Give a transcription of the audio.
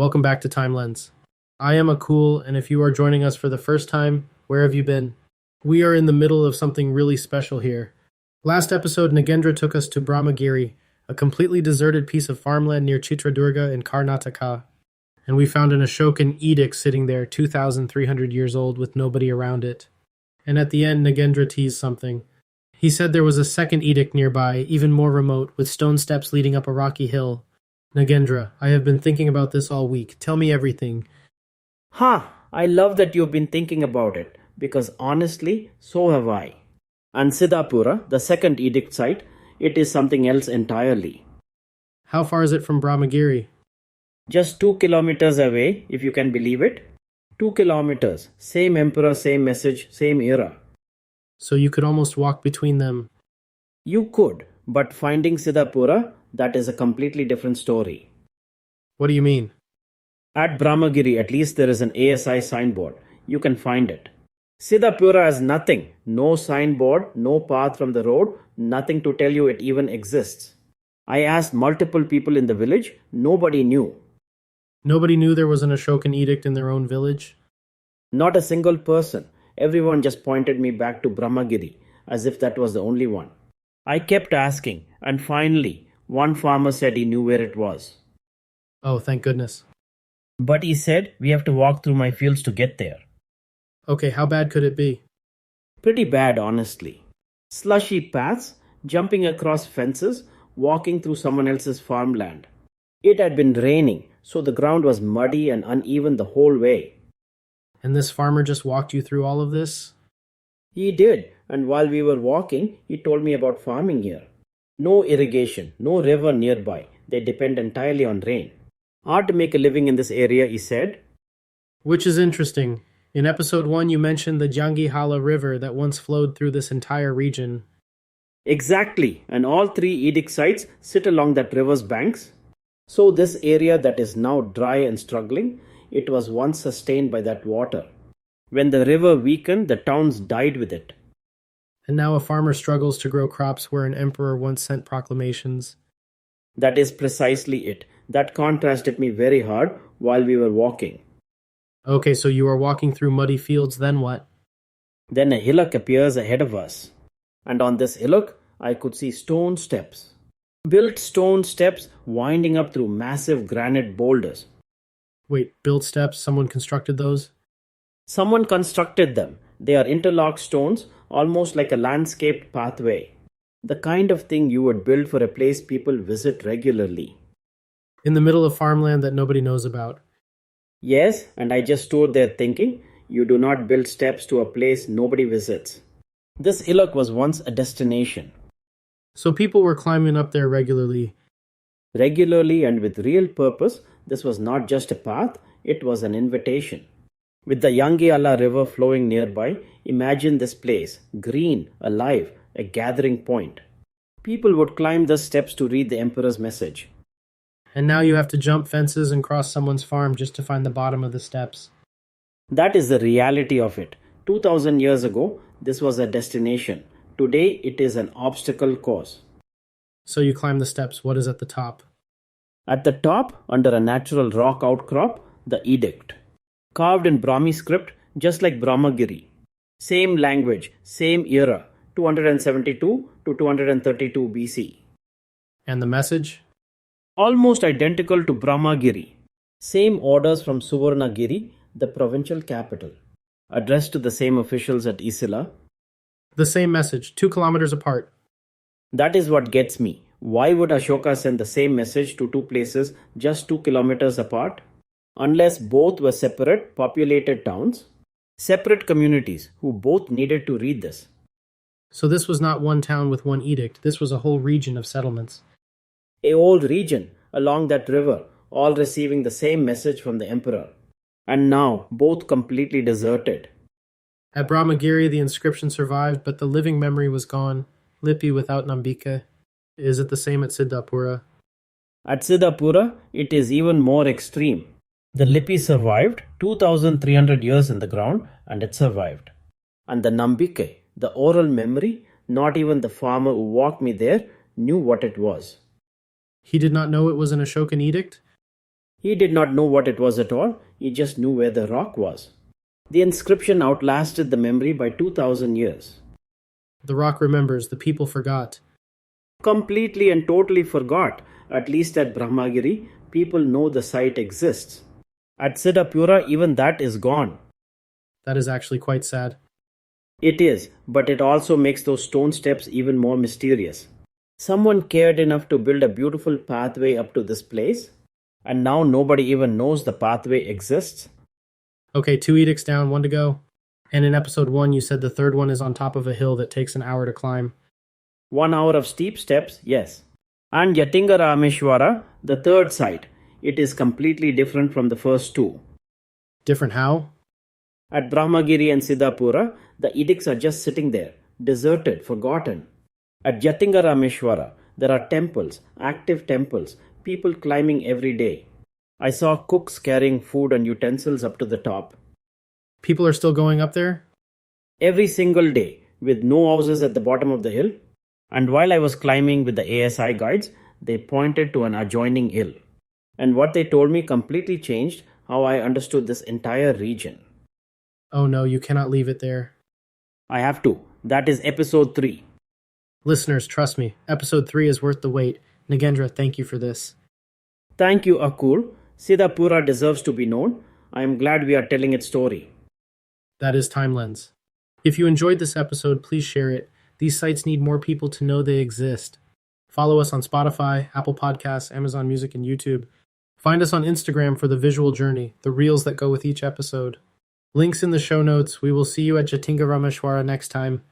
Welcome back to Time Lens. I am Akul, and if you are joining us for the first time, where have you been? We are in the middle of something really special here. Last episode, Nagendra took us to Brahmagiri, a completely deserted piece of farmland near Chitradurga in Karnataka, and we found an Ashokan edict sitting there 2,300 years old with nobody around it. And at the end, Nagendra teased something. He said there was a second edict nearby, even more remote, with stone steps leading up a rocky hill. Nagendra, I have been thinking about this all week. Tell me everything. I love that you've been thinking about it, because honestly, so have I. And Siddapura, the second edict site, it is something else entirely. How far is it from Brahmagiri? Just 2 kilometers away, if you can believe it. 2 kilometers, same emperor, same message, same era. So you could almost walk between them. You could, but finding Siddapura, that is a completely different story. What do you mean? At Brahmagiri, at least there is an ASI signboard. You can find it. Siddapura has nothing. No signboard, no path from the road, nothing to tell you it even exists. I asked multiple people in the village, nobody knew. Nobody knew there was an Ashokan edict in their own village? Not a single person. Everyone just pointed me back to Brahmagiri, as if that was the only one. I kept asking, and finally, one farmer said he knew where it was. Oh, thank goodness. But he said we have to walk through my fields to get there. Okay, how bad could it be? Pretty bad, honestly. Slushy paths, jumping across fences, walking through someone else's farmland. It had been raining, so the ground was muddy and uneven the whole way. And this farmer just walked you through all of this? He did, and while we were walking, he told me about farming here. No irrigation, no river nearby. They depend entirely on rain. Hard to make a living in this area, he said. Which is interesting. In episode 1, you mentioned the Jangi Halla river that once flowed through this entire region. Exactly, and all 3 edict sites sit along that river's banks. So this area that is now dry and struggling, it was once sustained by that water. When the river weakened, the towns died with it. And now a farmer struggles to grow crops where an emperor once sent proclamations. That is precisely it. That contrasted me very hard while we were walking. Okay, so you are walking through muddy fields, then what? Then a hillock appears ahead of us. And on this hillock, I could see stone steps. Built stone steps winding up through massive granite boulders. Wait, built steps? Someone constructed those? Someone constructed them. They are interlocked stones, almost like a landscaped pathway. The kind of thing you would build for a place people visit regularly. In the middle of farmland that nobody knows about. Yes, and I just stood there thinking, you do not build steps to a place nobody visits. This hillock was once a destination. So people were climbing up there regularly. Regularly and with real purpose, this was not just a path, it was an invitation. With the Jangi Halla river flowing nearby, imagine this place, green, alive, a gathering point. People would climb the steps to read the emperor's message. And now you have to jump fences and cross someone's farm just to find the bottom of the steps. That is the reality of it. 2000 years ago, this was a destination. Today, it is an obstacle course. So you climb the steps. What is at the top? At the top, under a natural rock outcrop, the edict. Carved in Brahmi script, just like Brahmagiri. Same language, same era, 272 to 232 BC. And the message? Almost identical to Brahmagiri. Same orders from Suvarnagiri, the provincial capital. Addressed to the same officials at Isila. The same message, 2 kilometers apart. That is what gets me. Why would Ashoka send the same message to 2 places just 2 kilometers apart? Unless both were separate, populated towns, separate communities who both needed to read this. So this was not one town with one edict. This was a whole region of settlements. A whole region along that river, all receiving the same message from the emperor. And now, both completely deserted. At Brahmagiri, the inscription survived, but the living memory was gone. Lippi without Nambika. Is it the same at Siddapura? At Siddapura, it is even more extreme. The Lippi survived 2,300 years in the ground, and it survived. And the Nambike, the oral memory, not even the farmer who walked me there knew what it was. He did not know it was an Ashokan edict? He did not know what it was at all, he just knew where the rock was. The inscription outlasted the memory by 2000 years. The rock remembers, the people forgot. Completely and totally forgot. At least at Brahmagiri, people know the site exists. At Siddapura, even that is gone. That is actually quite sad. It is, but it also makes those stone steps even more mysterious. Someone cared enough to build a beautiful pathway up to this place, and now nobody even knows the pathway exists. Okay, 2 edicts down, 1 to go. And in episode 1, you said the third one is on top of a hill that takes an hour to climb. 1 hour of steep steps, yes. And Yatinga Rameshwara, the third site. It is completely different from the first two. Different how? At Brahmagiri and Siddapura, the edicts are just sitting there, deserted, forgotten. At Yatinga Rameshwara, there are temples, active temples, people climbing every day. I saw cooks carrying food and utensils up to the top. People are still going up there? Every single day, with no houses at the bottom of the hill. And while I was climbing with the ASI guides, they pointed to an adjoining hill. And what they told me completely changed how I understood this entire region. Oh no, you cannot leave it there. I have to. That is episode 3. Listeners, trust me, episode 3 is worth the wait. Nagendra, thank you for this. Thank you, Akul. Siddapura deserves to be known. I am glad we are telling its story. That is Time Lens. If you enjoyed this episode, please share it. These sites need more people to know they exist. Follow us on Spotify, Apple Podcasts, Amazon Music, and YouTube. Find us on Instagram for the visual journey, the reels that go with each episode. Links in the show notes. We will see you at Jatinga Rameshwara next time.